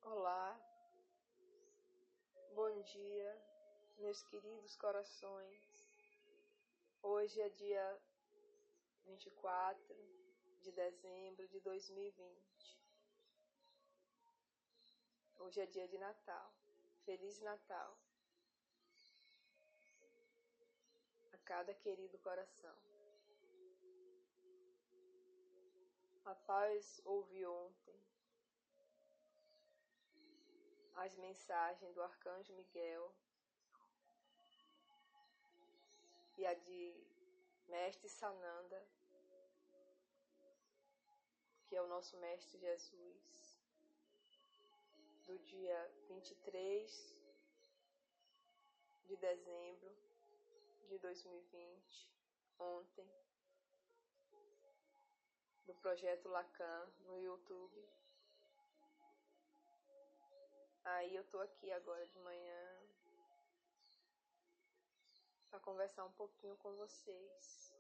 Olá, bom dia, meus queridos corações. Hoje é dia 24 de dezembro de 2020. Hoje é dia de Natal. Feliz Natal a cada querido coração. Após ouvir ontem as mensagens do Arcanjo Miguel e a de Mestre Sananda, que é o nosso Mestre Jesus, do dia 23 de dezembro de 2020, ontem, do Projeto Lacan no YouTube. Aí eu tô aqui agora de manhã para conversar um pouquinho com vocês.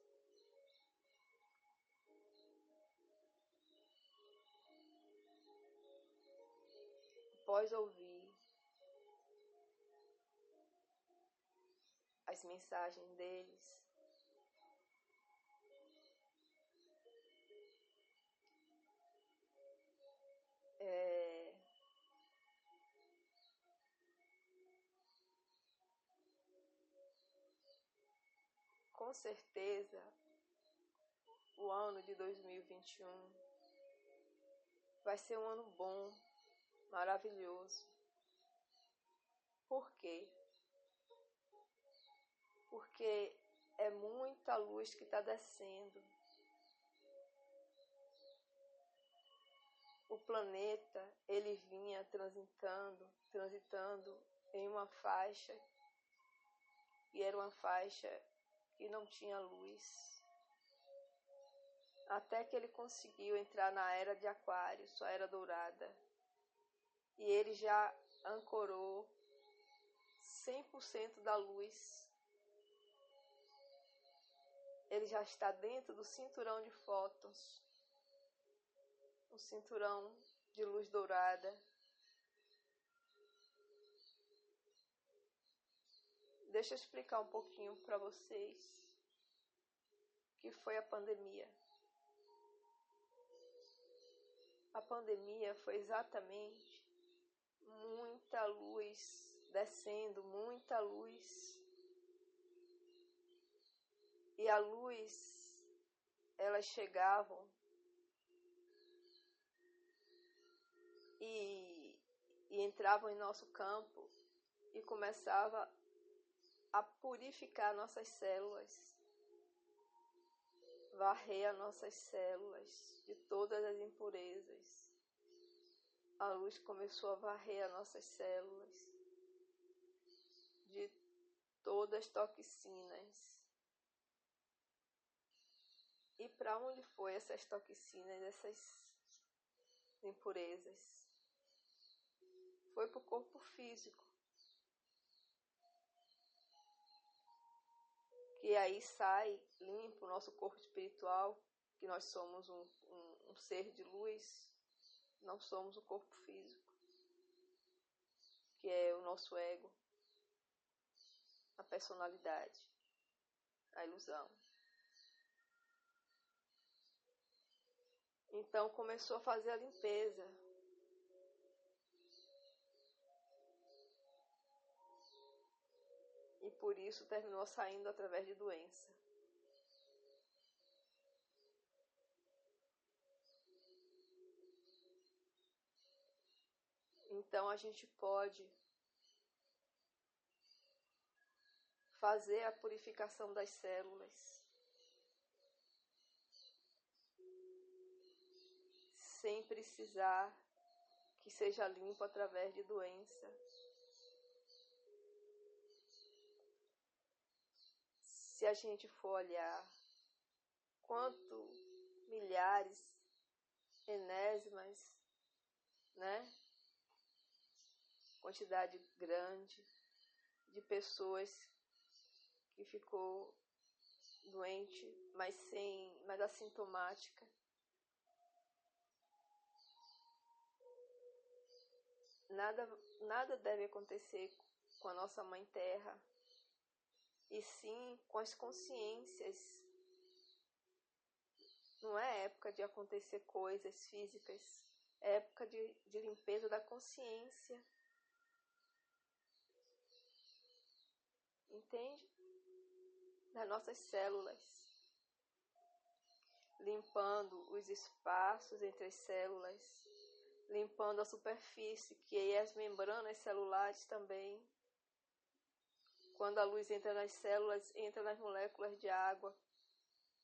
Após ouvir as mensagens deles, com certeza o ano de 2021 vai ser um ano bom, maravilhoso. Por quê? Porque é muita luz que está descendo. O planeta, ele vinha transitando em uma faixa, e era uma faixa que não tinha luz. Até que ele conseguiu entrar na era de Aquário, sua era dourada. E ele já ancorou 100% da luz. Ele já está dentro do cinturão de fótons, um cinturão de luz dourada. Deixa eu explicar um pouquinho para vocês o que foi a pandemia. A pandemia foi exatamente muita luz descendo, muita luz. E a luz, elas chegavam e entravam em nosso campo e começava a purificar nossas células, varrer as nossas células de todas as impurezas. A luz começou a varrer as nossas células de todas as toxinas. E para onde foi essas toxinas, essas impurezas? Foi para o corpo físico. Que aí sai limpo o nosso corpo espiritual, que nós somos um ser de luz, não somos o corpo físico, que é o nosso ego, a personalidade, a ilusão. Então começou a fazer a limpeza. E por isso terminou saindo através de doença. Então a gente pode fazer a purificação das células sem precisar que seja limpo através de doença. Se a gente for olhar quanto milhares, enésimas, quantidade grande de pessoas que ficou doente, mas assintomática. nada deve acontecer com a nossa Mãe Terra, e sim com as consciências. Não é época de acontecer coisas físicas, é época de limpeza da consciência. Entende? Das nossas células. Limpando os espaços entre as células, limpando a superfície, que é as membranas celulares também. Quando a luz entra nas células, entra nas moléculas de água,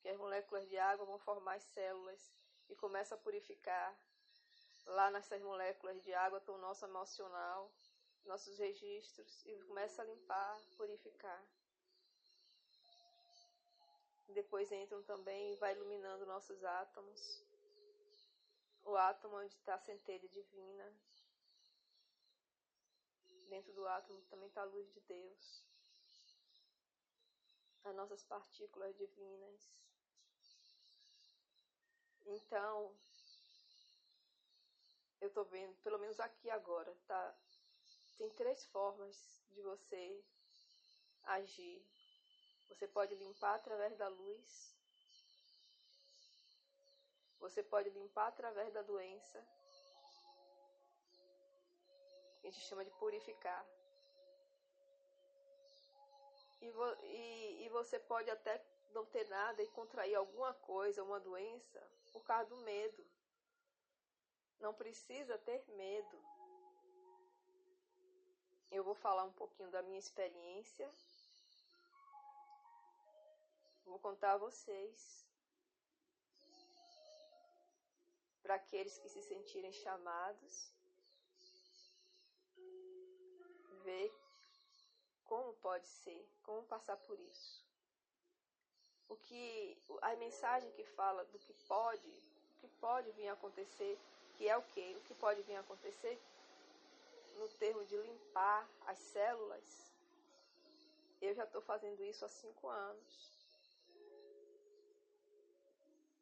que as moléculas de água vão formar as células e começa a purificar. Lá nessas moléculas de água está o nosso emocional, nossos registros, e começa a limpar, purificar. Depois entram também e vai iluminando nossos átomos. O átomo onde está a centelha divina. Dentro do átomo também está a luz de Deus. As nossas partículas divinas. Então, eu estou vendo, pelo menos aqui agora, tá? Tem 3 formas de você agir. Você pode limpar através da luz. Você pode limpar através da doença. A gente chama de purificar. E você pode até não ter nada e contrair alguma coisa, uma doença, por causa do medo. Não precisa ter medo. Eu vou falar um pouquinho da minha experiência. Vou contar a vocês. Para aqueles que se sentirem chamados, ver como pode ser, como passar por isso. A mensagem que fala do que pode vir a acontecer, que é o quê? O que pode vir a acontecer no termo de limpar as células. Eu já estou fazendo isso há 5 anos.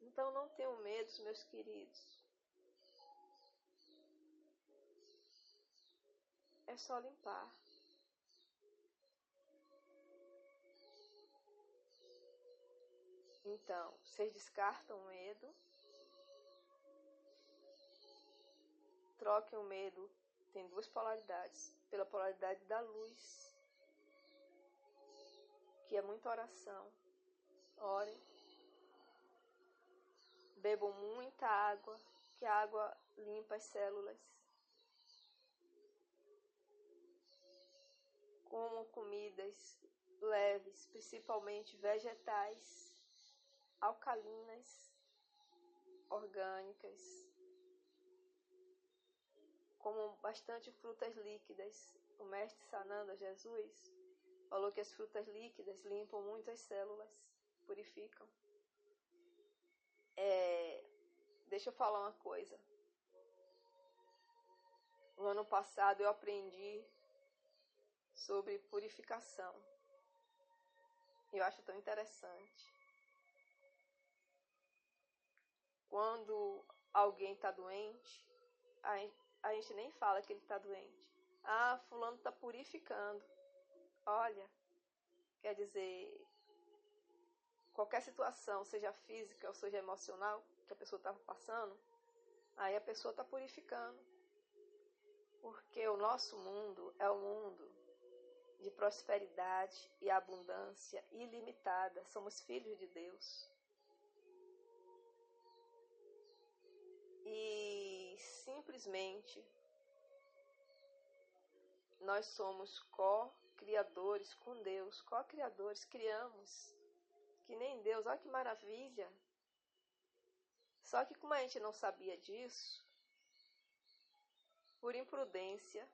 Então não tenham medo, meus queridos. É só limpar. Então, vocês descartam o medo. Troquem o medo. Tem 2 polaridades. Pela polaridade da luz, que é muita oração. Orem. Bebam muita água, que a água limpa as células. Comam comidas leves, principalmente vegetais, alcalinas, orgânicas. Comam bastante frutas líquidas. O mestre Sananda, Jesus, falou que as frutas líquidas limpam muito as células, purificam. Deixa eu falar uma coisa. No ano passado eu aprendi sobre purificação. Eu acho tão interessante. Quando alguém está doente, a gente nem fala que ele está doente. Ah, fulano está purificando. Olha, quer dizer, qualquer situação, seja física ou seja emocional, que a pessoa estava passando, aí a pessoa está purificando. Porque o nosso mundo é um mundo de prosperidade e abundância ilimitada. Somos filhos de Deus. E simplesmente nós somos co-criadores com Deus. Co-criadores, criamos. Que nem Deus, olha que maravilha. Só que como a gente não sabia disso, por imprudência,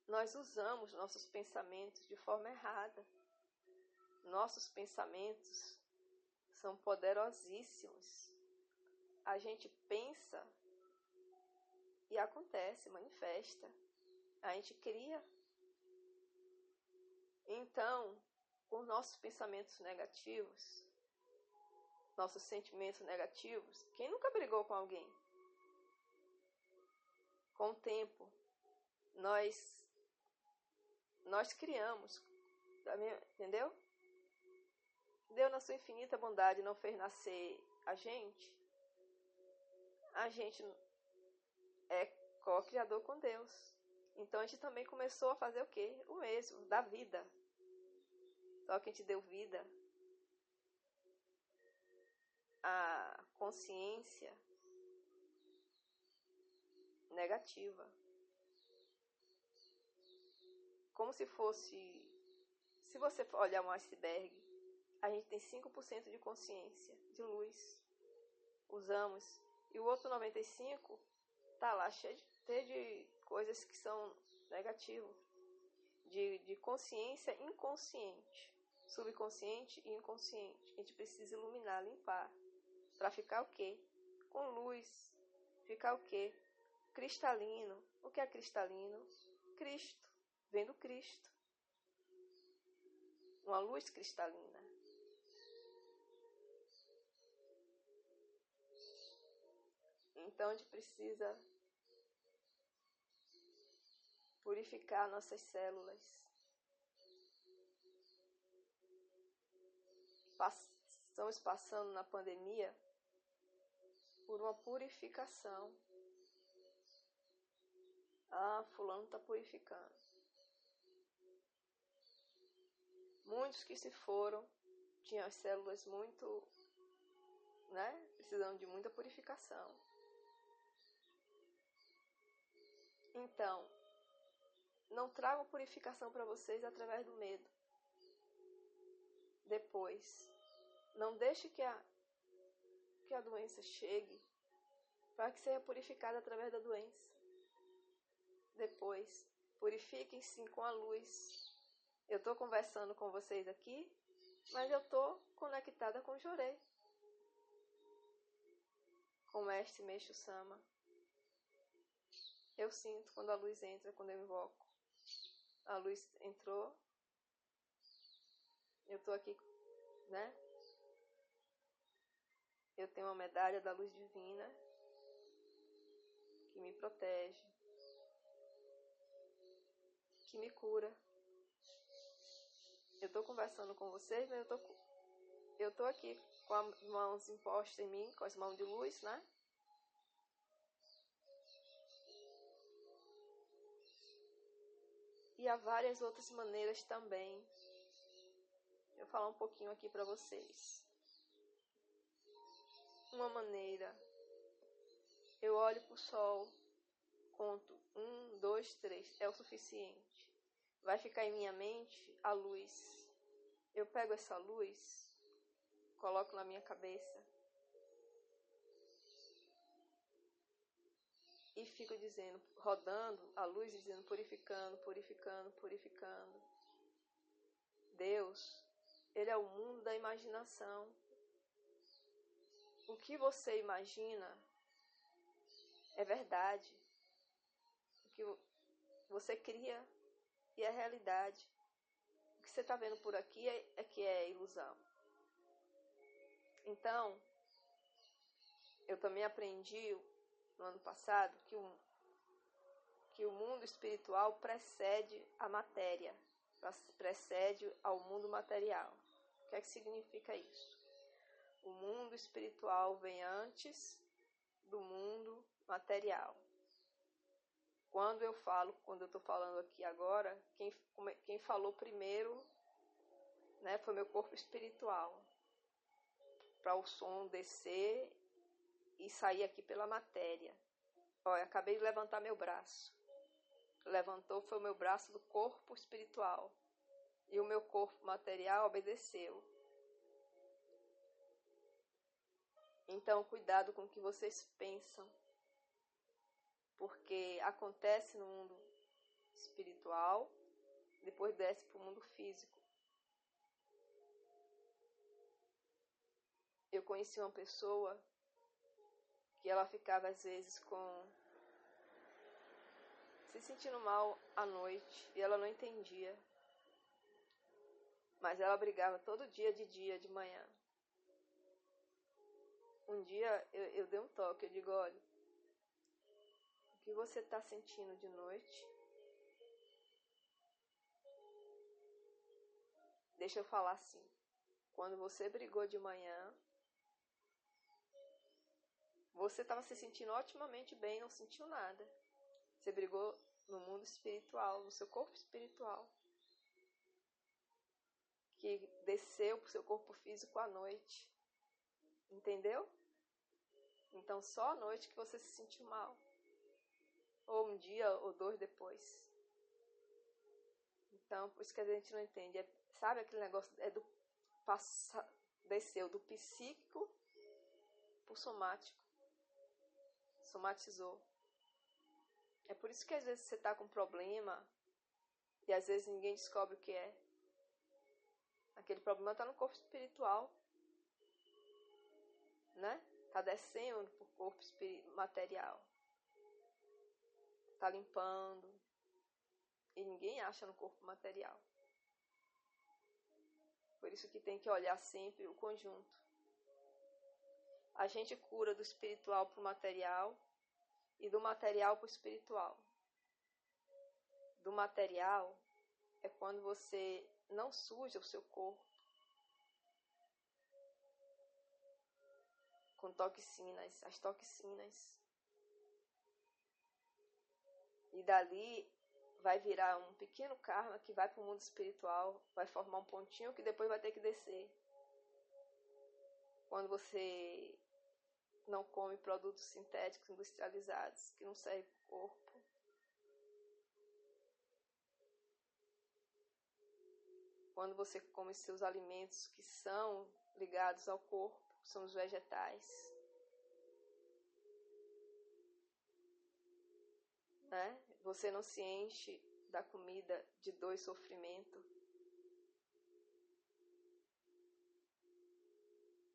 nós usamos nossos pensamentos de forma errada. Nossos pensamentos são poderosíssimos. A gente pensa e acontece, manifesta. A gente cria. Então, por nossos pensamentos negativos, nossos sentimentos negativos, quem nunca brigou com alguém? Com o tempo, nós criamos, entendeu? Deus, na sua infinita bondade, não fez nascer a gente. A gente é co-criador com Deus. Então a gente também começou a fazer o quê? O mesmo, dar vida. Só que a gente deu vida à consciência negativa. Como se fosse... Se você olhar um iceberg, a gente tem 5% de consciência, de luz. Usamos. E o outro 95% está lá cheio de coisas que são negativas. De consciência inconsciente. Subconsciente e inconsciente. A gente precisa iluminar, limpar. Para ficar o quê? Com luz. Ficar o quê? Cristalino. O que é cristalino? Cristo. Vem do Cristo. Uma luz cristalina. Então a gente precisa purificar nossas células. Estamos passando na pandemia por uma purificação. Fulano está purificando. Muitos que se foram tinham as células muito, precisando de muita purificação. Então, não tragam purificação para vocês através do medo. Depois, não deixe que a doença chegue para que seja purificada através da doença. Depois, purifiquem-se com a luz. Eu estou conversando com vocês aqui, mas eu estou conectada com o Jorei, com o Mestre Meixo Sama. Eu sinto quando a luz entra, quando eu invoco. A luz entrou. Eu estou aqui, Eu tenho uma medalha da luz divina que me protege, que me cura. Eu estou conversando com vocês, mas eu estou aqui com as mãos impostas em mim, com as mãos de luz, E há várias outras maneiras também. Eu vou falar um pouquinho aqui para vocês. Uma maneira, eu olho para o sol, conto 1, 2, 3, é o suficiente. Vai ficar em minha mente a luz. Eu pego essa luz, coloco na minha cabeça e fico dizendo, rodando a luz, dizendo, purificando, purificando, purificando. Deus, Ele é o mundo da imaginação. O que você imagina é verdade. O que você cria e é realidade. O que você está vendo por aqui é que é ilusão. Então, eu também aprendi no ano passado que o mundo espiritual precede a matéria, precede ao mundo material. O que é que significa isso? O mundo espiritual vem antes do mundo material. Quando eu estou falando aqui agora, quem falou primeiro, foi meu corpo espiritual. Para o som descer e sair aqui pela matéria. Olha, acabei de levantar meu braço. Levantou foi o meu braço do corpo espiritual. E o meu corpo material obedeceu. Então, cuidado com o que vocês pensam. Porque acontece no mundo espiritual, depois desce para o mundo físico. Eu conheci uma pessoa que ela ficava às vezes se sentindo mal à noite e ela não entendia. Mas ela brigava todo dia, de manhã. Um dia eu dei um toque, eu digo, olha, que você está sentindo de noite. Deixa eu falar assim. Quando você brigou de manhã, você estava se sentindo otimamente bem, não sentiu nada. Você brigou no mundo espiritual, no seu corpo espiritual, que desceu para o seu corpo físico à noite. Entendeu? Então só à noite que você se sentiu mal. Ou um dia ou dois depois. Então, por isso que a gente não entende. Sabe aquele negócio? Desceu do psíquico para o somático. Somatizou. É por isso que às vezes você está com problema e às vezes ninguém descobre o que é. Aquele problema está no corpo espiritual. Né? Está descendo para o corpo material. Está limpando. E ninguém acha no corpo material. Por isso que tem que olhar sempre o conjunto. A gente cura do espiritual para o material e do material para o espiritual. Do material é quando você não suja o seu corpo com toxinas, as toxinas. E dali vai virar um pequeno karma que vai para o mundo espiritual, vai formar um pontinho que depois vai ter que descer. Quando você não come produtos sintéticos industrializados, que não servem para o corpo. Quando você come seus alimentos que são ligados ao corpo, são os vegetais. Né? Você não se enche da comida de dor e sofrimento.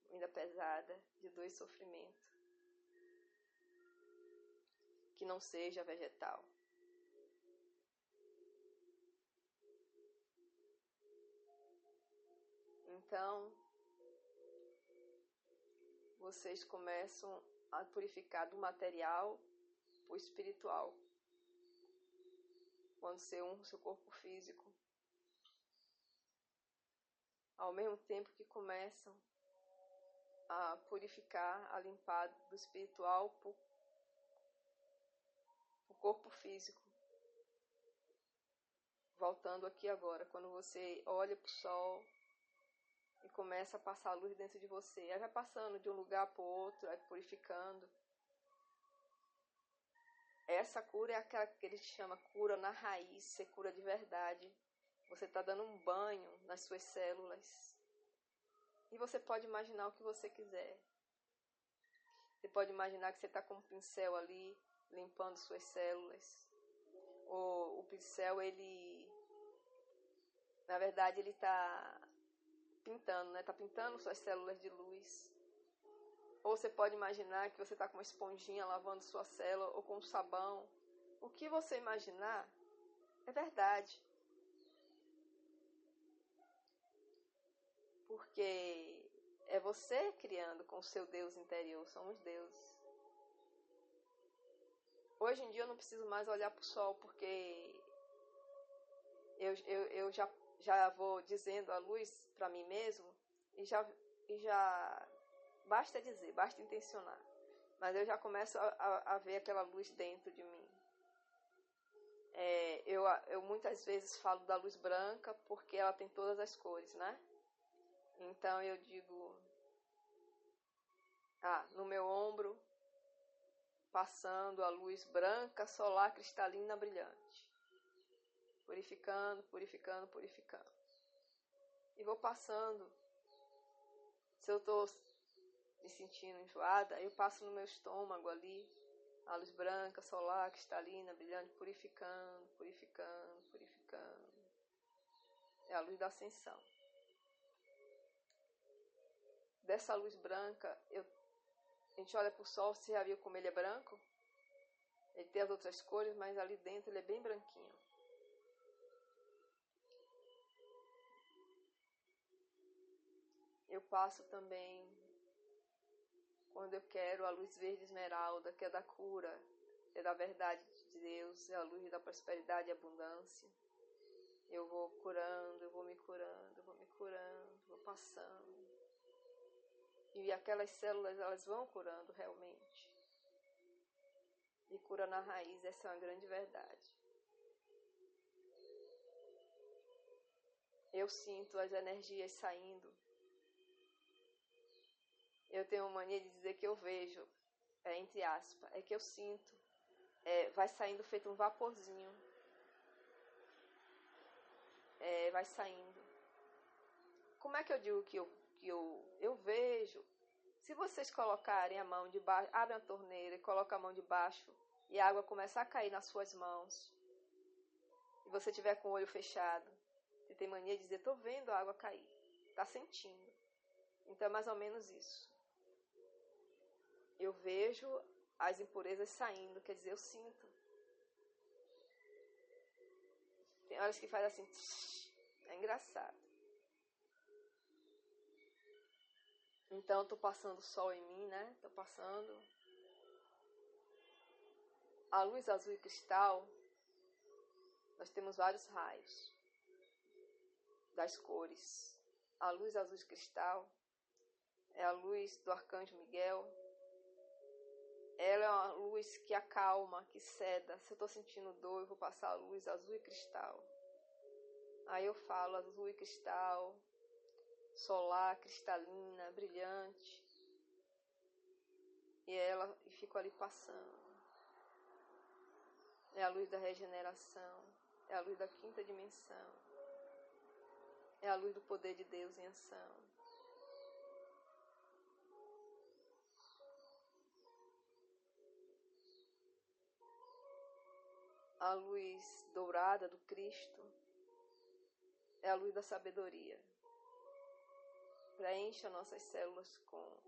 Comida pesada, de dor e sofrimento. Que não seja vegetal. Então, vocês começam a purificar do material para o espiritual. Quando você honra o seu corpo físico. Ao mesmo tempo que começam a purificar, a limpar do espiritual para o corpo físico. Voltando aqui agora, quando você olha para o sol e começa a passar a luz dentro de você, aí vai passando de um lugar para o outro, vai purificando. Essa cura é aquela que ele chama cura na raiz, ser cura de verdade. Você está dando um banho nas suas células. E você pode imaginar o que você quiser. Você pode imaginar que você está com um pincel ali, limpando suas células. Ou o pincel, ele... Na verdade, ele está pintando, né? Está pintando suas células de luz. Ou você pode imaginar que você está com uma esponjinha lavando sua célula, ou com um sabão. O que você imaginar é verdade. Porque é você criando com o seu Deus interior, somos deuses. Hoje em dia eu não preciso mais olhar para o sol, porque eu já vou dizendo a luz para mim mesmo, e já basta dizer, basta intencionar. Mas eu já começo a ver aquela luz dentro de mim. Eu muitas vezes falo da luz branca, porque ela tem todas as cores, né? Então eu digo, no meu ombro, passando a luz branca, solar, cristalina, brilhante. Purificando, purificando, purificando. E vou passando. Se eu estou me sentindo enjoada, eu passo no meu estômago ali, a luz branca, solar, cristalina, brilhante, purificando, purificando, purificando. É a luz da ascensão. Dessa luz branca, a gente olha para o sol, você já viu como ele é branco? Ele tem as outras cores, mas ali dentro ele é bem branquinho. Eu passo também, quando eu quero, a luz verde esmeralda, que é da cura, é da verdade de Deus, é a luz da prosperidade e abundância. Eu vou curando, eu vou me curando, eu vou me curando, vou passando. E aquelas células, elas vão curando realmente. E cura na raiz, essa é uma grande verdade. Eu sinto as energias saindo. Eu tenho mania de dizer que eu vejo, entre aspas, é que eu sinto. Vai saindo feito um vaporzinho. Vai saindo. Como é que eu digo que eu vejo? Se vocês colocarem a mão debaixo, abrem a torneira e colocam a mão debaixo e a água começar a cair nas suas mãos, e você estiver com o olho fechado, você tem mania de dizer, estou vendo a água cair. Está sentindo. Então é mais ou menos isso. Eu vejo as impurezas saindo, quer dizer, eu sinto. Tem horas que faz assim, é engraçado. Então, estou passando o sol em mim, né? Estou passando. A luz azul e cristal, nós temos vários raios das cores. A luz azul e cristal é a luz do Arcanjo Miguel. Ela é uma luz que acalma, que ceda. Se eu estou sentindo dor, eu vou passar a luz azul e cristal. Aí eu falo azul e cristal, solar, cristalina, brilhante. E fico ali passando. É a luz da regeneração. É a luz da quinta dimensão. É a luz do poder de Deus em ação. A luz dourada do Cristo é a luz da sabedoria. Preencha nossas células com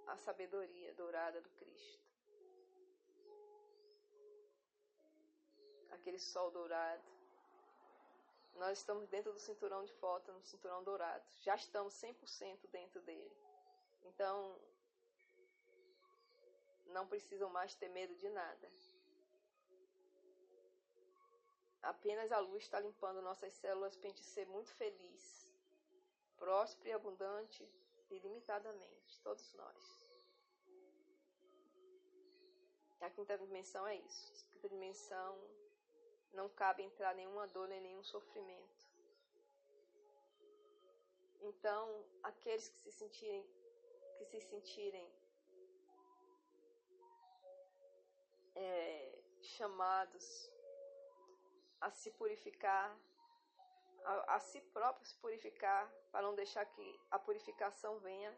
a sabedoria dourada do Cristo. Aquele sol dourado. Nós estamos dentro do cinturão de Fóton, no cinturão dourado. Já estamos 100% dentro dele. Então, não precisam mais ter medo de nada. Apenas a luz está limpando nossas células para a gente ser muito feliz, próspero e abundante, ilimitadamente, todos nós. A quinta dimensão é isso. A quinta dimensão não cabe entrar nenhuma dor nem nenhum sofrimento. Então, aqueles que se sentirem chamados a se purificar, a si próprio se purificar, para não deixar que a purificação venha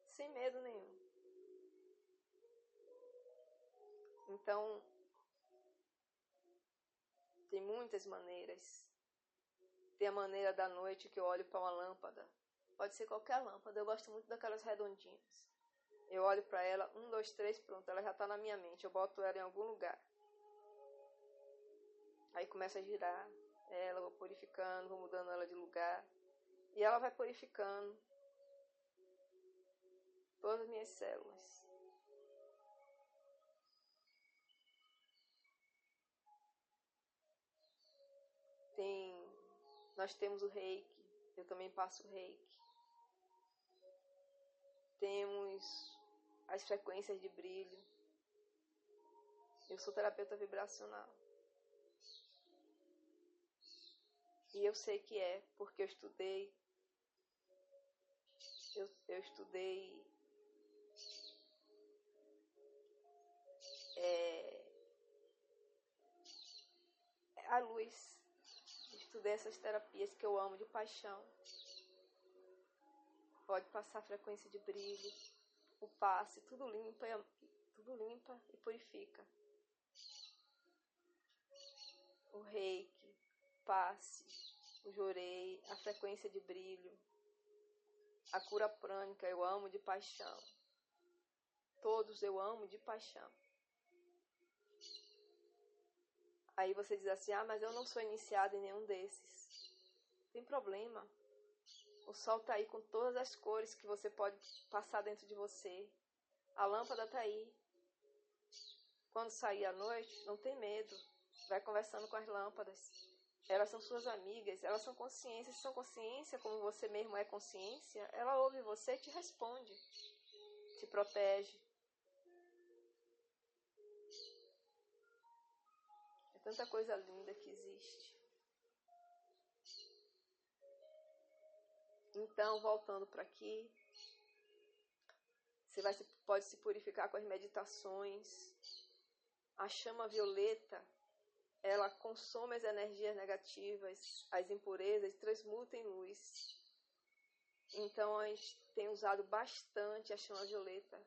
sem medo nenhum. Então, tem muitas maneiras. Tem a maneira da noite que eu olho para uma lâmpada. Pode ser qualquer lâmpada, eu gosto muito daquelas redondinhas. Eu olho para ela, 1, 2, 3, pronto, ela já está na minha mente. Eu boto ela em algum lugar. Aí começa a girar ela, vou purificando, vou mudando ela de lugar. E ela vai purificando todas as minhas células. Nós temos o reiki, eu também passo o reiki. Temos as frequências de brilho. Eu sou terapeuta vibracional. E eu sei que é, porque eu estudei. Eu estudei a luz. Estudei essas terapias que eu amo de paixão. Pode passar frequência de brilho, o passe, tudo limpa e purifica. O reiki, passe, o jorei, a frequência de brilho, a cura prânica, eu amo de paixão. Todos eu amo de paixão. Aí você diz assim, mas eu não sou iniciada em nenhum desses. Não tem problema. O sol está aí com todas as cores que você pode passar dentro de você. A lâmpada está aí. Quando sair à noite, não tem medo. Vai conversando com as lâmpadas. Elas são suas amigas, elas são consciência. Se são consciência, como você mesmo é consciência, ela ouve você e te responde, te protege. É tanta coisa linda que existe. Então, voltando para aqui, você pode se purificar com as meditações. A chama violeta, ela consome as energias negativas, as impurezas, e transmuta em luz. Então, a gente tem usado bastante a chama violeta.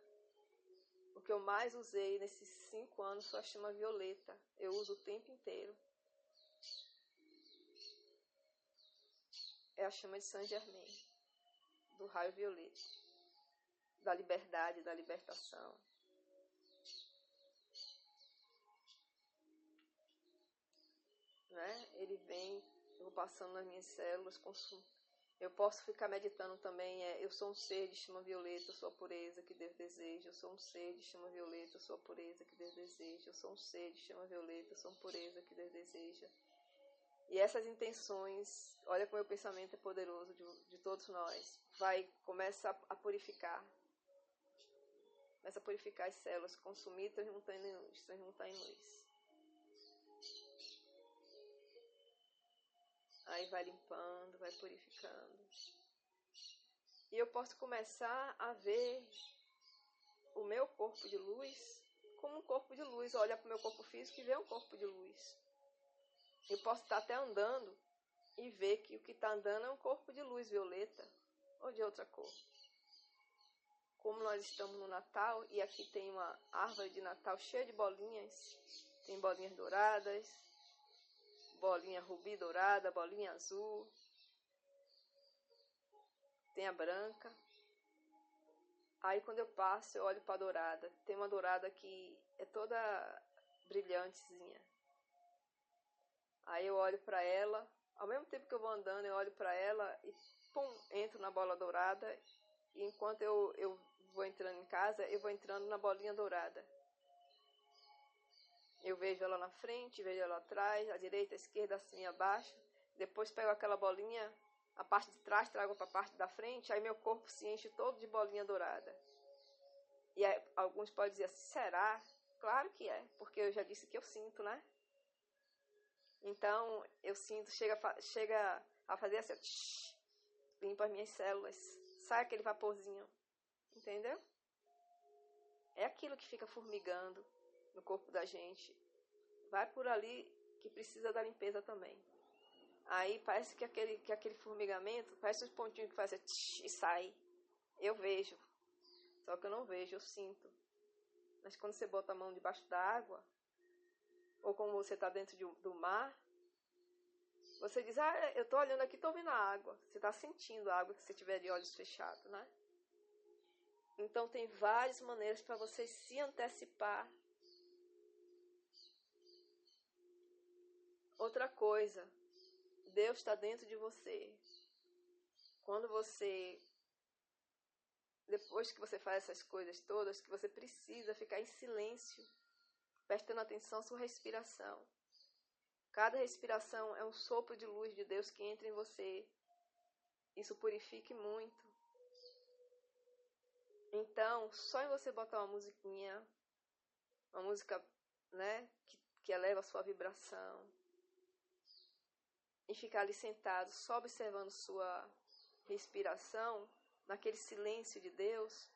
O que eu mais usei nesses 5 anos foi a chama violeta. Eu uso o tempo inteiro. É a chama de Saint Germain, do raio violeta, da liberdade, da libertação. Né? Ele vem, eu vou passando nas minhas células, eu posso ficar meditando também, eu sou um ser de chama violeta, eu sou a pureza que Deus deseja, eu sou um ser de chama violeta, eu sou a pureza que Deus deseja, eu sou um ser de chama violeta, eu sou a pureza que Deus deseja. E essas intenções, olha como o pensamento é poderoso de todos nós, começa a purificar. Começa a purificar as células, consumir, transmutar em luz. Aí vai limpando, vai purificando. E eu posso começar a ver o meu corpo de luz como um corpo de luz. Olhar para o meu corpo físico e ver um corpo de luz. Eu posso estar até andando e ver que o que está andando é um corpo de luz violeta ou de outra cor. Como nós estamos no Natal e aqui tem uma árvore de Natal cheia de bolinhas. Tem bolinhas douradas, bolinha rubi dourada, bolinha azul. Tem a branca. Aí quando eu passo, eu olho para a dourada. Tem uma dourada que é toda brilhantezinha. Aí eu olho para ela. Ao mesmo tempo que eu vou andando, eu olho para ela e pum, entro na bola dourada. E enquanto eu vou entrando em casa, eu vou entrando na bolinha dourada. Eu vejo ela na frente, vejo ela atrás, à direita, à esquerda, assim, abaixo. Depois pego aquela bolinha, a parte de trás, trago para a parte da frente, aí meu corpo se enche todo de bolinha dourada. E aí, alguns podem dizer assim, será? Claro que é, porque eu já disse que eu sinto, né? Então, eu sinto, chega a fazer assim, limpa as minhas células, sai aquele vaporzinho, entendeu? É aquilo que fica formigando no corpo da gente. Vai por ali que precisa da limpeza também. Aí parece que aquele formigamento, parece os pontinhos que faz assim, e sai. Eu vejo, só que eu não vejo, eu sinto. Mas quando você bota a mão debaixo da água, ou como você está dentro do mar, você diz, eu estou olhando aqui, estou vendo a água. Você está sentindo a água que você tiver de olhos fechados, né? Então tem várias maneiras para você se antecipar. Outra coisa, Deus está dentro de você. Quando depois que você faz essas coisas todas, que você precisa ficar em silêncio, prestando atenção à sua respiração. Cada respiração é um sopro de luz de Deus que entra em você. Isso purifica muito. Então, só em você botar uma musiquinha, uma música, né, que eleva a sua vibração, e ficar ali sentado, só observando sua respiração, naquele silêncio de Deus,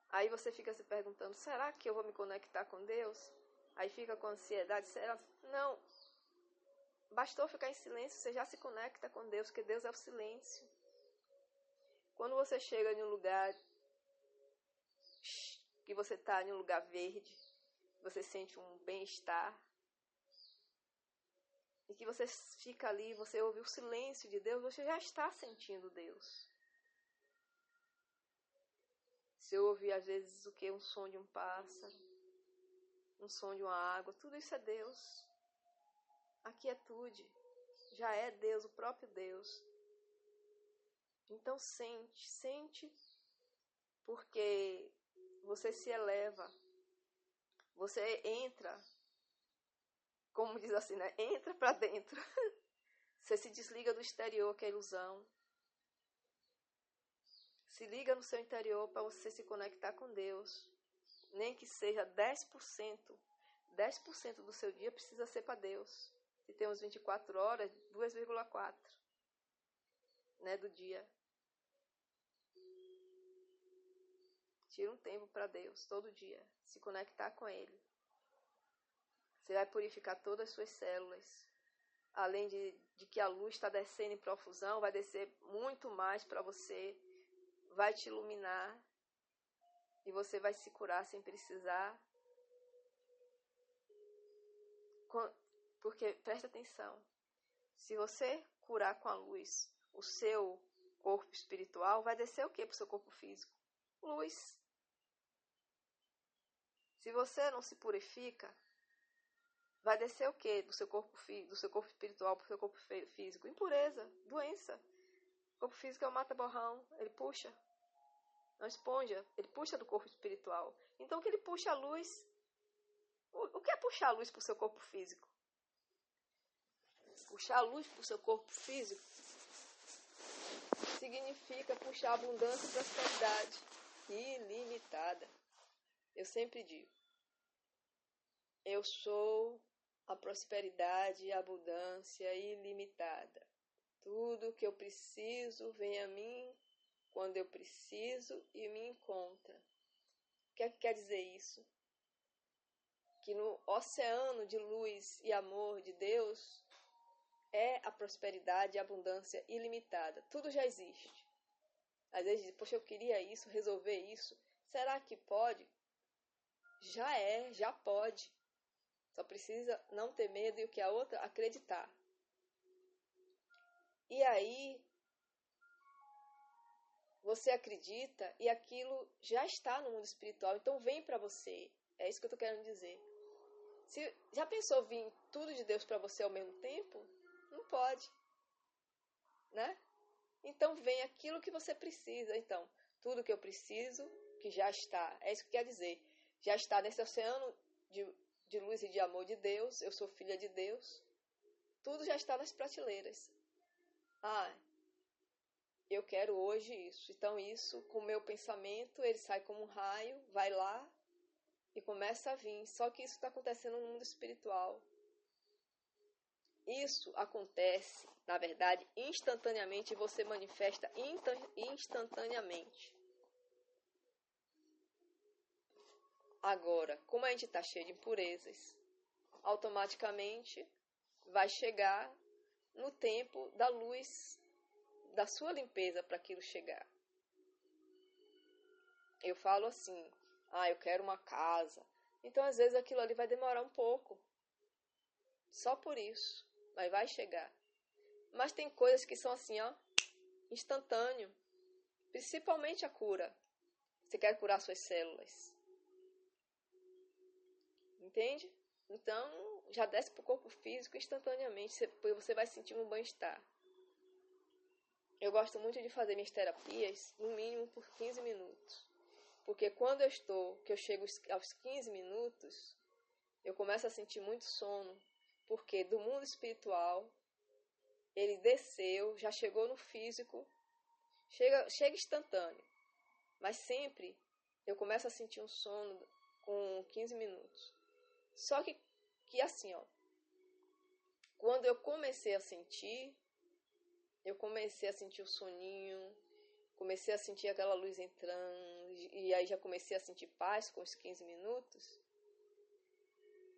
aí você fica se perguntando, será que eu vou me conectar com Deus? Aí fica com ansiedade, será? Não. Bastou ficar em silêncio, você já se conecta com Deus, porque Deus é o silêncio. Quando você chega em um lugar que você está em um lugar verde, você sente um bem-estar, e que você fica ali, você ouve o silêncio de Deus, você já está sentindo Deus. Você ouve às vezes o que? Um som de um pássaro, um som de uma água, tudo isso é Deus. A quietude já é Deus, o próprio Deus. Então sente, porque você se eleva, você entra, como diz assim, né? Entra para dentro. Você se desliga do exterior, que é ilusão. Se liga no seu interior para você se conectar com Deus. Nem que seja 10%. 10% do seu dia precisa ser para Deus. Se temos 24 horas, 2,4, né, do dia. Tira um tempo para Deus, todo dia. Se conectar com Ele. Você vai purificar todas as suas células. Além de que a luz está descendo em profusão, vai descer muito mais para você. Vai te iluminar. E você vai se curar sem precisar. Porque, presta atenção. Se você curar com a luz o seu corpo espiritual, vai descer o que para o seu corpo físico? Luz. Se você não se purifica, vai descer o que do seu corpo espiritual para o seu corpo físico? Impureza, doença. O corpo físico é um mata-borrão, ele puxa. É uma esponja, ele puxa do corpo espiritual. Então, que ele puxa a luz. O que é puxar a luz para o seu corpo físico? Puxar a luz para o seu corpo físico significa puxar abundância e prosperidade ilimitada. Eu sempre digo, eu sou a prosperidade e a abundância ilimitada. Tudo que eu preciso vem a mim quando eu preciso e me encontra. O que é que quer dizer isso? Que no oceano de luz e amor de Deus é a prosperidade e a abundância ilimitada. Tudo já existe. Às vezes diz, poxa, eu queria isso, resolver isso. Será que pode? Já pode. Só precisa não ter medo e o que a outra acreditar. E aí, você acredita e aquilo já está no mundo espiritual. Então vem para você. É isso que eu estou querendo dizer. Já pensou vir tudo de Deus para você ao mesmo tempo? Não pode. Né? Então vem aquilo que você precisa. Então, tudo que eu preciso, que já está. É isso que quer dizer. Já está nesse oceano de luz e de amor de Deus. Eu sou filha de Deus. Tudo já está nas prateleiras. Eu quero hoje isso. Então isso, com o meu pensamento, ele sai como um raio, vai lá e começa a vir. Só que isso está acontecendo no mundo espiritual. Isso acontece, na verdade, instantaneamente e você manifesta instantaneamente. Agora, como a gente está cheio de impurezas, automaticamente vai chegar no tempo da luz, da sua limpeza para aquilo chegar. Eu falo assim, eu quero uma casa. Então, às vezes, aquilo ali vai demorar um pouco. Só por isso. Mas vai chegar. Mas tem coisas que são assim, instantâneo. Principalmente a cura. Você quer curar suas células. Entende? Então, já desce para o corpo físico instantaneamente. Você vai sentir um bem-estar. Eu gosto muito de fazer minhas terapias, no mínimo por 15 minutos. Porque quando que eu chego aos 15 minutos, eu começo a sentir muito sono. Porque do mundo espiritual, ele desceu, já chegou no físico, chega instantâneo. Mas sempre eu começo a sentir um sono com 15 minutos. Só que assim, quando eu comecei a sentir o soninho, comecei a sentir aquela luz entrando, e aí já comecei a sentir paz com os 15 minutos.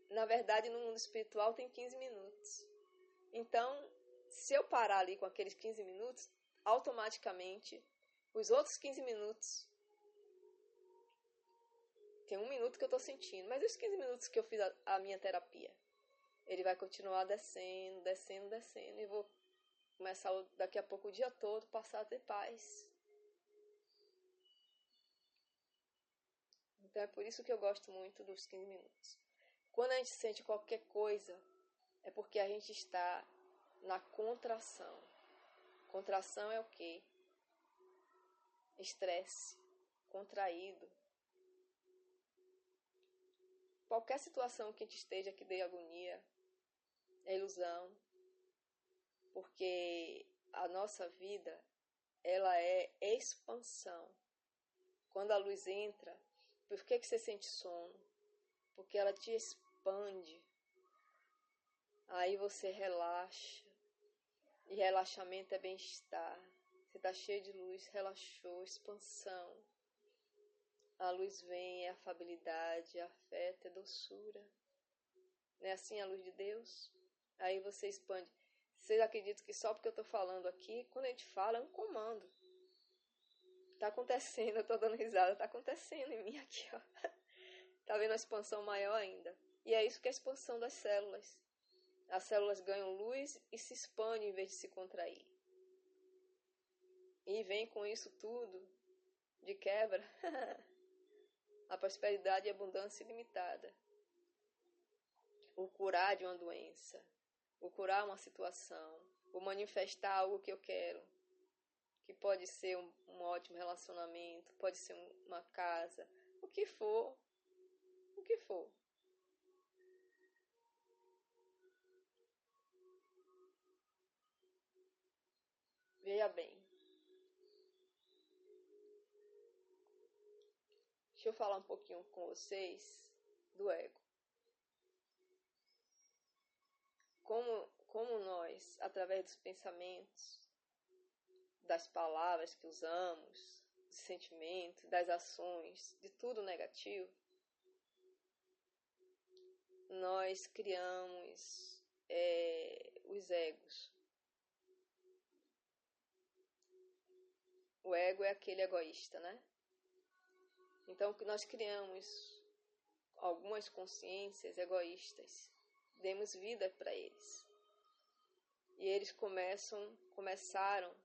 Na verdade, no mundo espiritual tem 15 minutos. Então, se eu parar ali com aqueles 15 minutos, automaticamente, os outros 15 minutos, tem 1 minuto que eu estou sentindo, mas os 15 minutos que eu fiz a minha terapia, ele vai continuar descendo, e vou começar daqui a pouco o dia todo, passar a ter paz. Então é por isso que eu gosto muito dos 15 minutos. Quando a gente sente qualquer coisa, é porque a gente está na contração. Contração é o quê? Estresse, contraído. qualquer situação que a gente esteja que dê agonia, é ilusão, porque a nossa vida, ela é expansão. Quando a luz entra, por que você sente sono? Porque ela te expande. Aí você relaxa. E relaxamento é bem-estar. Você está cheio de luz, relaxou, expansão. A luz vem, é afabilidade, é afeto, é doçura. Não é assim a luz de Deus? Aí você expande. Vocês acreditam que só porque eu estou falando aqui, quando a gente fala, é um comando. Está acontecendo, eu estou dando risada, está acontecendo em mim aqui, ó. Está vendo a expansão maior ainda. E é isso que é a expansão das células. As células ganham luz e se expandem em vez de se contrair. E vem com isso tudo, de quebra, a prosperidade e a abundância ilimitada. O curar de uma doença, o curar uma situação, o manifestar algo que eu quero, que pode ser um ótimo relacionamento, pode ser uma casa, o que for. Veja bem. Deixa eu falar um pouquinho com vocês do ego. Como nós, através dos pensamentos, das palavras que usamos, dos sentimentos, das ações, de tudo negativo, nós criamos os egos. O ego é aquele egoísta, né? Então, nós criamos algumas consciências egoístas, demos vida para eles. E eles começaram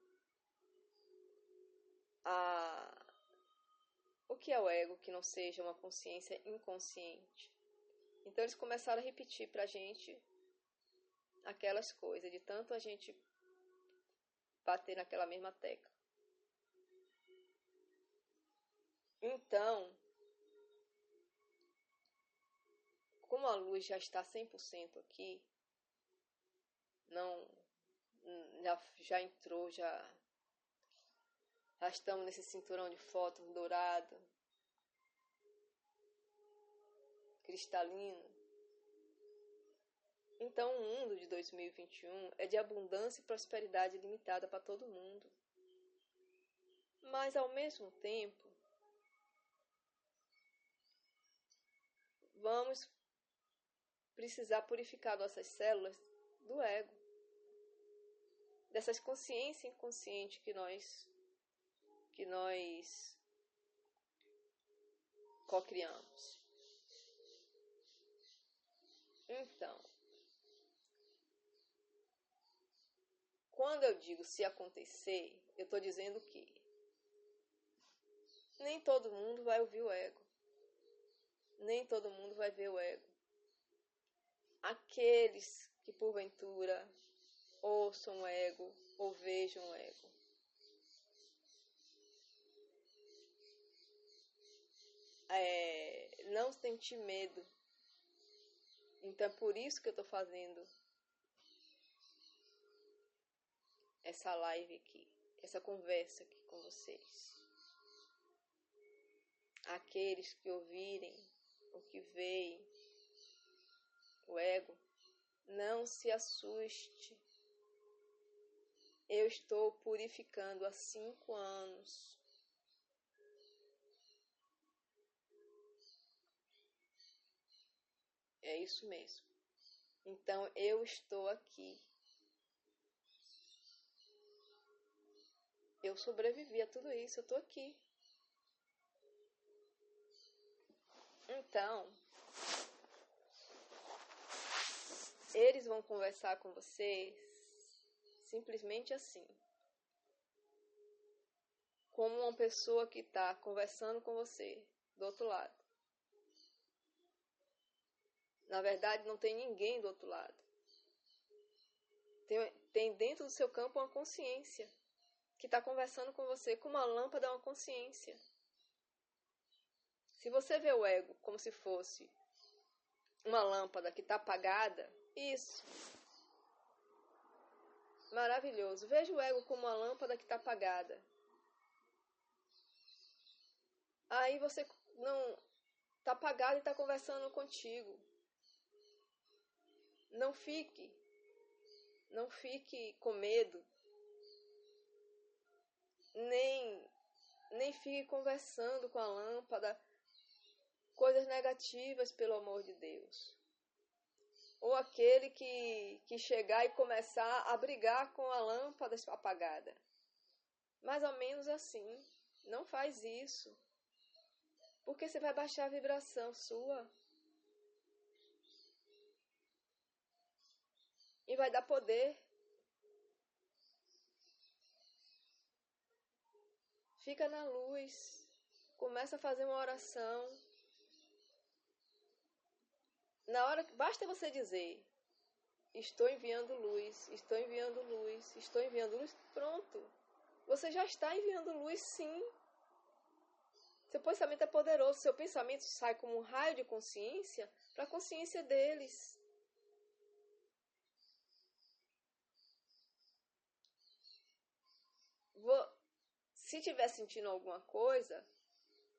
a... O que é o ego que não seja uma consciência inconsciente? Então eles começaram a repetir para a gente aquelas coisas, de tanto a gente bater naquela mesma tecla. Então, como a luz já está 100% aqui, já entrou, já estamos nesse cinturão de fóton dourado, cristalino. Então o mundo de 2021 é de abundância e prosperidade ilimitada para todo mundo. Mas ao mesmo tempo, vamos precisar purificar nossas células do ego, dessas consciências inconscientes que nós co-criamos. Então, quando eu digo se acontecer, eu estou dizendo que nem todo mundo vai ouvir o ego. Nem todo mundo vai ver o ego. Aqueles que porventura ouçam o ego ou vejam o ego, não sentir medo. Então é por isso que eu estou fazendo essa live aqui, essa conversa aqui com vocês. Aqueles que ouvirem o que veem o ego, não se assuste. Eu estou purificando há 5 anos. É isso mesmo. Então eu estou aqui. Eu sobrevivi a tudo isso, eu estou aqui. Então, eles vão conversar com vocês simplesmente assim. Como uma pessoa que está conversando com você do outro lado. Na verdade, não tem ninguém do outro lado. Tem dentro do seu campo uma consciência que está conversando com você, como uma lâmpada é uma consciência. Se você vê o ego como se fosse uma lâmpada que está apagada, isso. Maravilhoso. Veja o ego como uma lâmpada que está apagada. Aí você não está apagado e está conversando contigo. Não fique com medo, nem fique conversando com a lâmpada coisas negativas, pelo amor de Deus. Ou aquele que chegar e começar a brigar com a lâmpada apagada. Mais ou menos assim. Não faz isso. Porque você vai baixar a vibração sua. E vai dar poder. Fica na luz. Começa a fazer uma oração. Na hora que basta você dizer: estou enviando luz, estou enviando luz, estou enviando luz. Pronto. Você já está enviando luz, sim. Seu pensamento é poderoso. Seu pensamento sai como um raio de consciência para a consciência deles. Se estiver sentindo alguma coisa,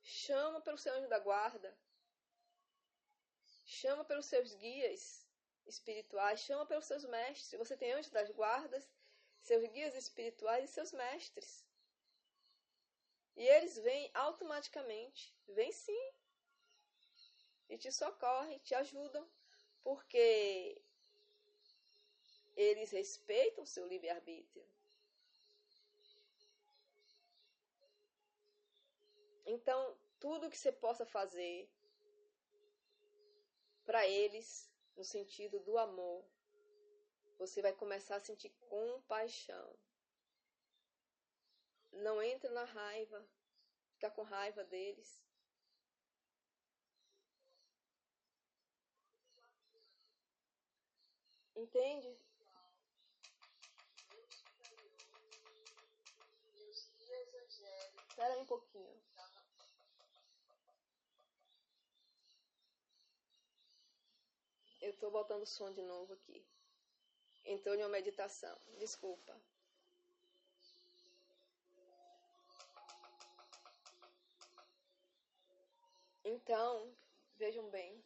chama pelo seu anjo da guarda. Chama pelos seus guias espirituais, chama pelos seus mestres. Você tem anjos das guardas, seus guias espirituais e seus mestres. E eles vêm automaticamente. Vêm sim. E te socorrem, te ajudam. Porque eles respeitam o seu livre-arbítrio. Então, tudo que você possa fazer para eles, no sentido do amor, você vai começar a sentir compaixão. Não entre na raiva, fica com raiva deles. Entende? Espera aí um pouquinho. Eu estou botando o som de novo aqui. Entrou em uma meditação. Desculpa. Então, vejam bem.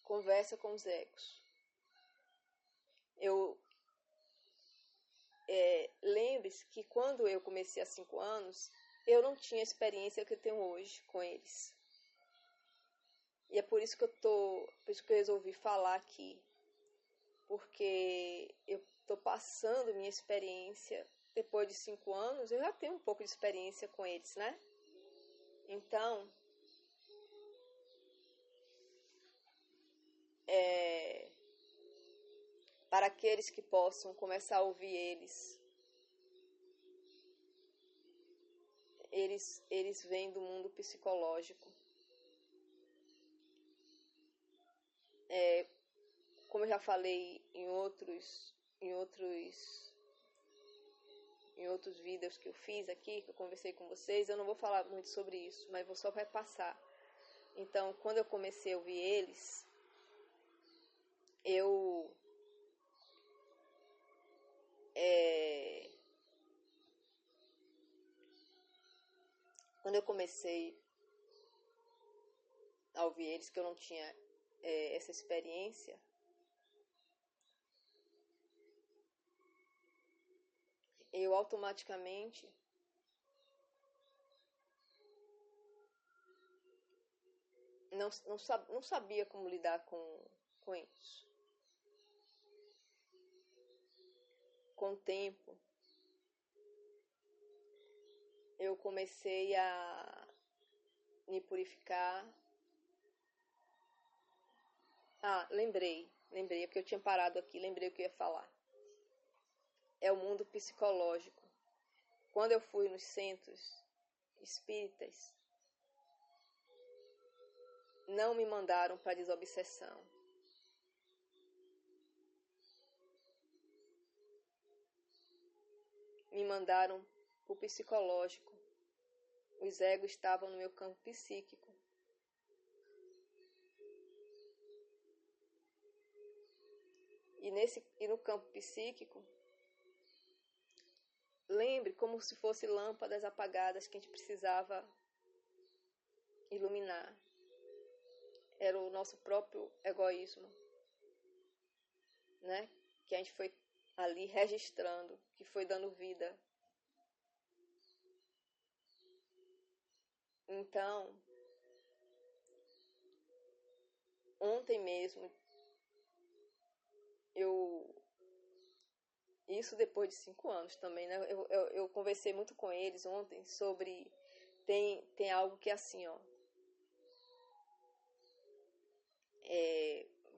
Conversa com os egos. Lembre-se que quando eu comecei há 5 anos, eu não tinha a experiência que eu tenho hoje com eles. E é por isso que eu resolvi falar aqui. Porque eu estou passando minha experiência, depois de 5 anos, eu já tenho um pouco de experiência com eles, né? Então, para aqueles que possam começar a ouvir eles vêm do mundo psicológico. Como eu já falei em outros vídeos que eu fiz aqui, que eu conversei com vocês, eu não vou falar muito sobre isso, mas vou só repassar. Então, quando eu comecei a ouvir eles, quando eu comecei a ouvir eles, que eu não tinha essa experiência, eu automaticamente não sabia como lidar com isso. Com o tempo, eu comecei a me purificar. Lembrei, porque eu tinha parado aqui, lembrei o que eu ia falar. É o mundo psicológico. Quando eu fui nos centros espíritas, não me mandaram para desobsessão. me mandaram para o psicológico. Os egos estavam no meu campo psíquico. E no campo psíquico, lembre como se fossem lâmpadas apagadas que a gente precisava iluminar. Era o nosso próprio egoísmo, né? Que a gente foi ali registrando, que foi dando vida. Então, ontem mesmo, isso depois de 5 anos também, né? Eu conversei muito com eles ontem sobre, tem algo que é assim, ó.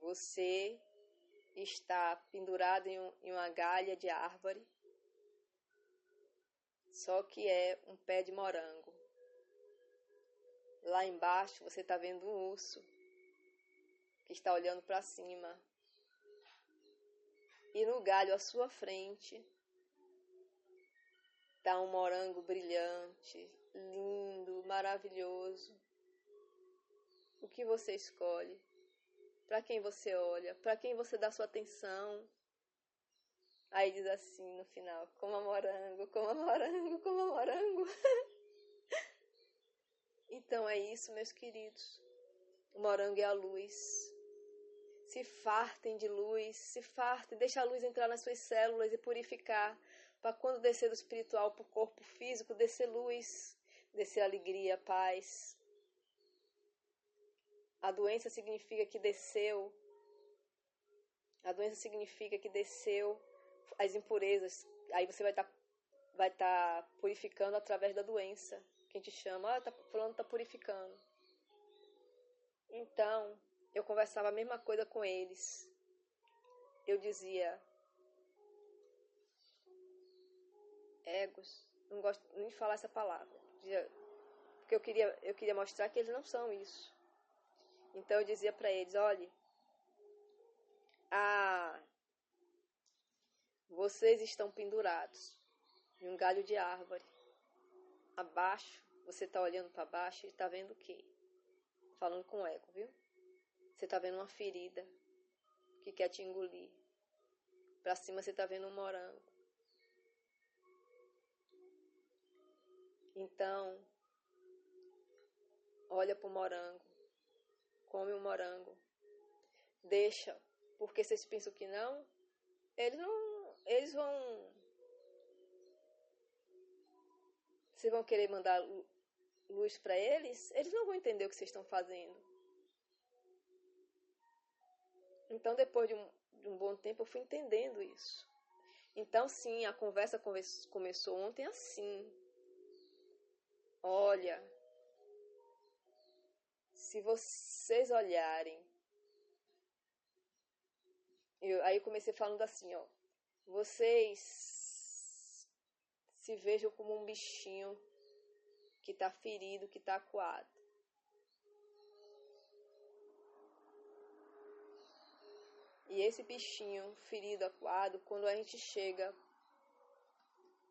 Você está pendurado em uma galha de árvore, só que é um pé de morango. Lá embaixo você está vendo um urso que está olhando para cima. E no galho à sua frente está um morango brilhante, lindo, maravilhoso. O que você escolhe? Para quem você olha? Para quem você dá sua atenção? Aí diz assim no final: coma morango, coma morango, coma morango. Então é isso, meus queridos. O morango é a luz. Se fartem de luz, se fartem, deixa a luz entrar nas suas células e purificar, para quando descer do espiritual para o corpo físico, descer luz, descer alegria, paz. A doença significa que desceu. A doença significa que desceu as impurezas. Aí você vai tá purificando através da doença. Que a gente chama, fulano está purificando. Então, eu conversava a mesma coisa com eles. Eu dizia, egos, não gosto nem de falar essa palavra, porque eu queria mostrar que eles não são isso. Então eu dizia para eles, olhe, vocês estão pendurados em um galho de árvore. Abaixo, você está olhando para baixo e está vendo o quê? Falando com o ego, viu? Você está vendo uma ferida que quer te engolir. Para cima você está vendo um morango. Então, olha para o morango. Come o morango. Deixa. Porque vocês pensam que não? Eles vão... Vocês vão querer mandar luz para eles? Eles não vão entender o que vocês estão fazendo. Então, depois de um bom tempo, eu fui entendendo isso. Então, sim, a conversa começou ontem assim. Olha, se vocês olharem... Aí eu comecei falando assim, ó. Vocês se vejam como um bichinho que está ferido, que está acuado. E esse bichinho ferido, acuado, quando a gente chega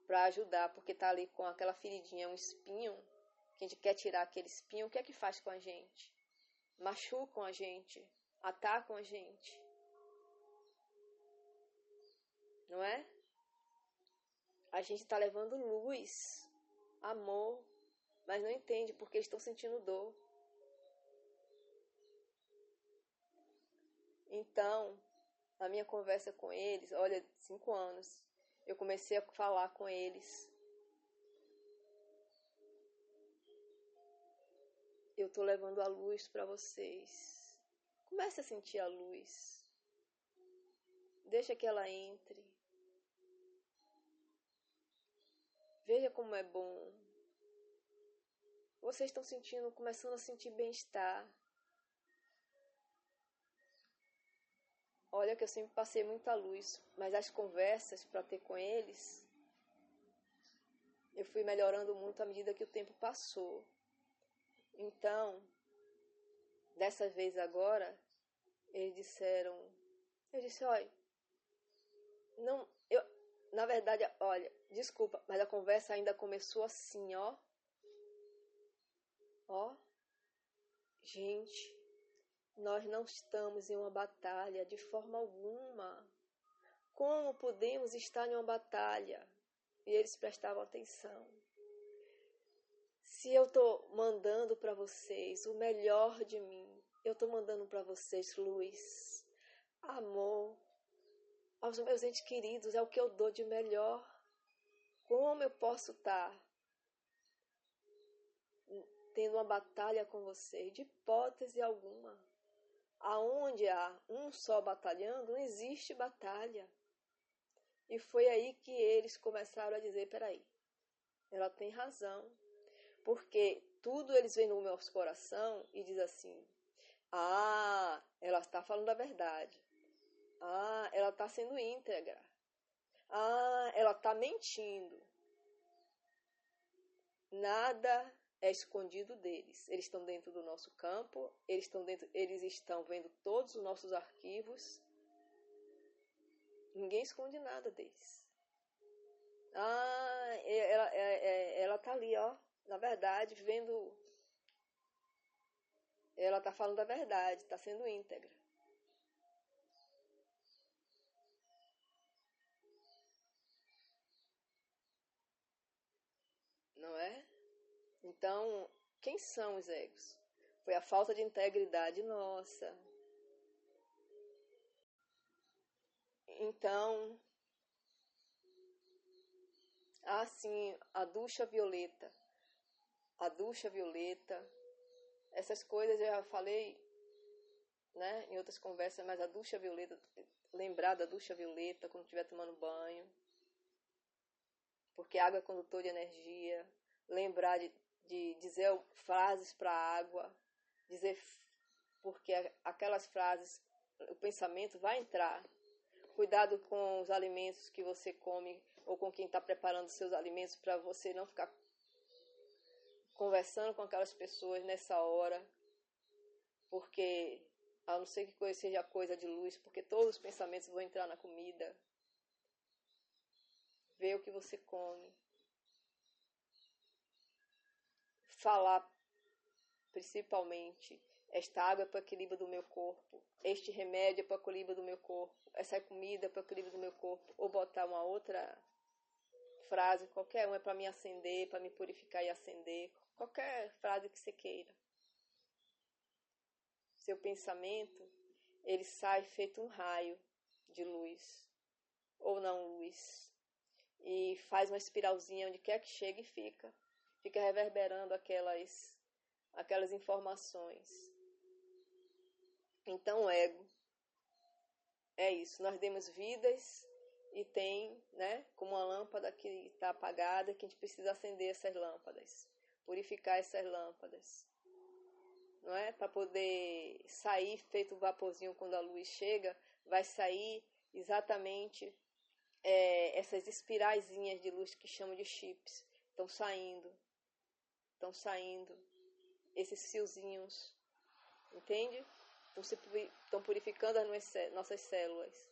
para ajudar, porque está ali com aquela feridinha, um espinho, que a gente quer tirar aquele espinho, o que é que faz com a gente? Machucam a gente, atacam a gente. Não é? A gente está levando luz, amor, mas não entende porque eles estão sentindo dor. Então, na minha conversa com eles, olha, 5 anos, eu comecei a falar com eles. Eu estou levando a luz para vocês. Comece a sentir a luz. Deixa que ela entre. Veja como é bom. Vocês estão começando a sentir bem-estar. Olha que eu sempre passei muita luz, mas as conversas para ter com eles, eu fui melhorando muito à medida que o tempo passou. Então, dessa vez agora, eu disse, olha, Na verdade, olha, desculpa, mas a conversa ainda começou assim, ó. Ó, gente, nós não estamos em uma batalha de forma alguma. Como podemos estar em uma batalha? E eles prestavam atenção. Se eu estou mandando para vocês o melhor de mim, eu estou mandando para vocês luz, amor, aos meus entes queridos, é o que eu dou de melhor. Como eu posso estar tendo uma batalha com vocês? De hipótese alguma. Aonde há um só batalhando, não existe batalha. E foi aí que eles começaram a dizer, peraí, ela tem razão. Porque tudo eles veem no meu coração e diz assim, ela está falando a verdade. Ela está sendo íntegra. Ela está mentindo. Nada é escondido deles. Eles estão dentro do nosso campo, eles estão vendo todos os nossos arquivos. Ninguém esconde nada deles. Ela está ali, ó. Na verdade, vendo. Ela está falando a verdade, está sendo íntegra. Não é? Então, quem são os egos? Foi a falta de integridade nossa. Então, sim, a ducha violeta. A ducha violeta. Essas coisas eu já falei, né, em outras conversas, mas a ducha violeta, lembrar da ducha violeta quando estiver tomando banho. Porque a água é condutor de energia. Lembrar de dizer frases para a água. Dizer, porque aquelas frases, o pensamento vai entrar. Cuidado com os alimentos que você come ou com quem está preparando seus alimentos para você não ficar conversando com aquelas pessoas nessa hora. Porque, a não ser que coisa seja coisa de luz, porque todos os pensamentos vão entrar na comida. Ver o que você come. Falar, principalmente, esta água é para o equilíbrio do meu corpo, este remédio é para o equilíbrio do meu corpo, essa comida é para o equilíbrio do meu corpo, ou botar uma outra frase, qualquer uma é para me acender, para me purificar e acender, qualquer frase que você queira. Seu pensamento, ele sai feito um raio de luz, ou não luz, e faz uma espiralzinha onde quer que chegue e fica reverberando aquelas informações. Então o ego é isso, nós demos vidas e tem, né, como uma lâmpada que está apagada, que a gente precisa acender essas lâmpadas, purificar essas lâmpadas, não é? Para poder sair feito um vaporzinho quando a luz chega, vai sair exatamente essas espiraizinhas de luz que chamam de chips, estão saindo esses fiozinhos, entende? Estão purificando as nossas células.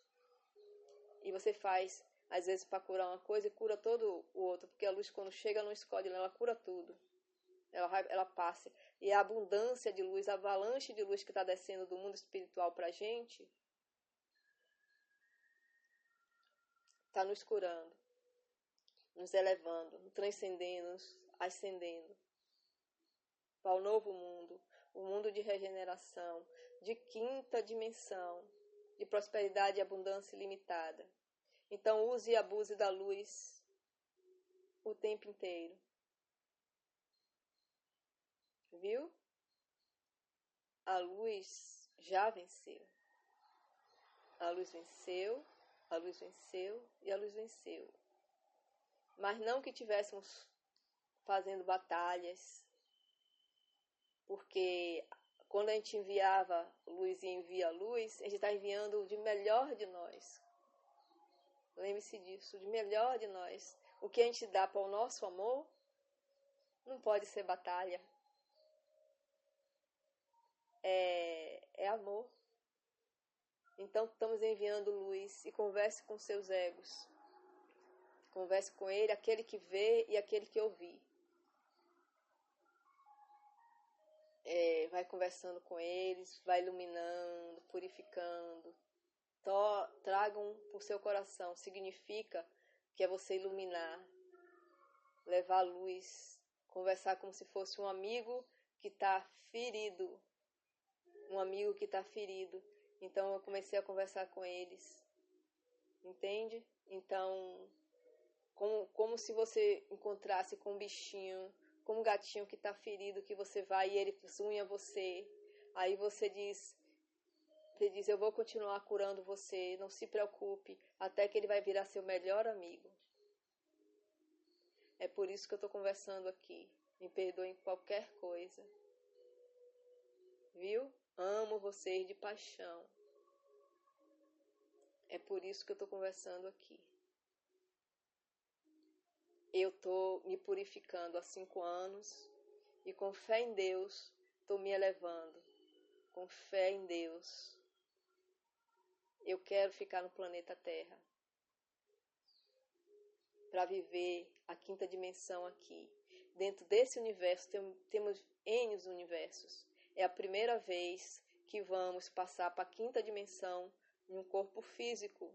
E você faz, às vezes, para curar uma coisa e cura todo o outro. Porque a luz, quando chega, não escolhe, ela cura tudo. Ela passa. E a abundância de luz, a avalanche de luz que está descendo do mundo espiritual para a gente, está nos curando, nos elevando, nos transcendendo, nos ascendendo para o novo mundo, o mundo de regeneração, de quinta dimensão, de prosperidade e abundância ilimitada. Então use e abuse da luz o tempo inteiro. Viu? A luz já venceu. A luz venceu, a luz venceu e a luz venceu. Mas não que tivéssemos fazendo batalhas, porque quando a gente enviava luz e envia luz, a gente está enviando o de melhor de nós. Lembre-se disso, o de melhor de nós. O que a gente dá para o nosso amor não pode ser batalha. É amor. Então estamos enviando luz e converse com seus egos. Converse com ele, aquele que vê e aquele que ouvir. Vai conversando com eles, vai iluminando, purificando. Tragam para o seu coração. Significa que é você iluminar, levar a luz, conversar como se fosse um amigo que está ferido. Um amigo que está ferido. Então eu comecei a conversar com eles. Entende? Então, como se você encontrasse com um bichinho, com um gatinho que está ferido, que você vai e ele zunha você. Aí você diz, eu vou continuar curando você, não se preocupe, até que ele vai virar seu melhor amigo. É por isso que eu estou conversando aqui. Me perdoem qualquer coisa. Viu? Amo vocês de paixão. É por isso que eu estou conversando aqui. Eu estou me purificando há 5 anos e com fé em Deus estou me elevando. Com fé em Deus. Eu quero ficar no planeta Terra para viver a 5ª dimensão aqui. Dentro desse universo temos N universos. É a primeira vez que vamos passar para a 5ª dimensão em um corpo físico.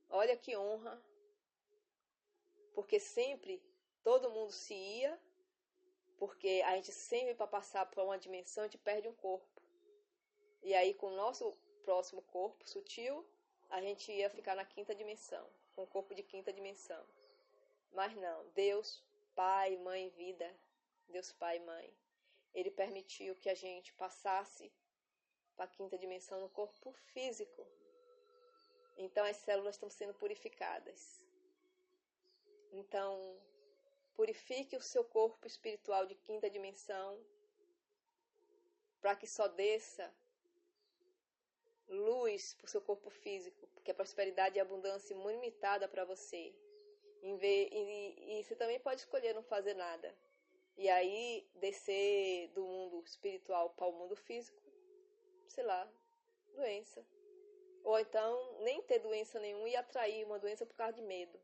Olha que honra! Porque sempre todo mundo se ia, porque a gente sempre para passar para uma dimensão a gente perde um corpo. E aí com o nosso próximo corpo sutil, a gente ia ficar na 5ª dimensão, com o corpo de 5ª dimensão. Mas não, Deus, Pai, Mãe, Vida, Deus, Pai, Mãe, Ele permitiu que a gente passasse para a 5ª dimensão no corpo físico. Então as células estão sendo purificadas. Então, purifique o seu corpo espiritual de 5ª dimensão para que só desça luz para o seu corpo físico, porque a prosperidade e a abundância ilimitada para você. E você também pode escolher não fazer nada. E aí descer do mundo espiritual para o mundo físico, sei lá, doença. Ou então nem ter doença nenhuma e atrair uma doença por causa de medo.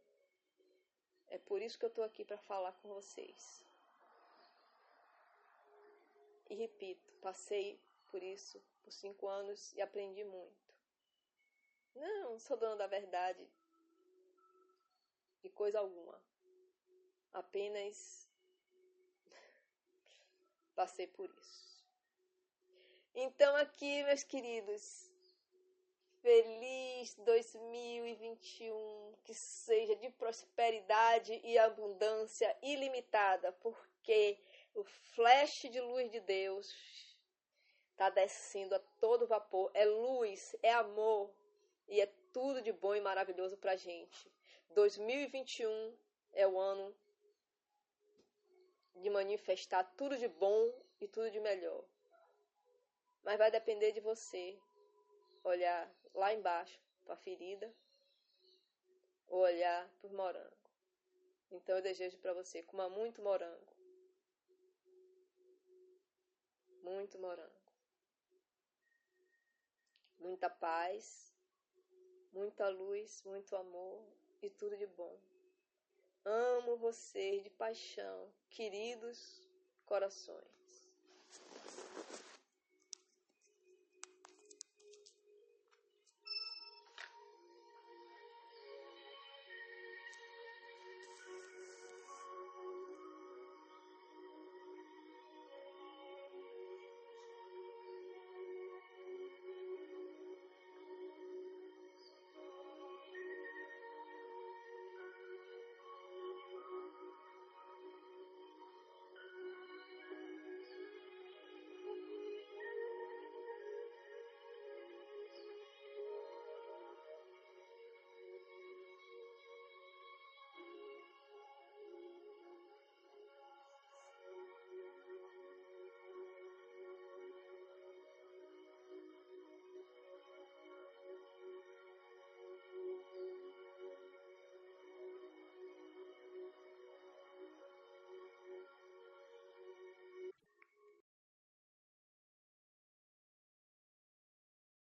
É por isso que eu estou aqui para falar com vocês. E repito, passei por isso por 5 anos e aprendi muito. Não sou dona da verdade de coisa alguma. Apenas passei por isso. Então aqui, meus queridos, feliz 2021, que seja de prosperidade e abundância ilimitada, porque o flash de luz de Deus está descendo a todo vapor. É luz, é amor e é tudo de bom e maravilhoso para a gente. 2021 é o ano de manifestar tudo de bom e tudo de melhor. Mas vai depender de você olhar lá embaixo para a ferida ou olhar para o morango. Então eu desejo para você coma muito morango. Muito morango. Muita paz, muita luz, muito amor e tudo de bom. Amo vocês de paixão, queridos corações.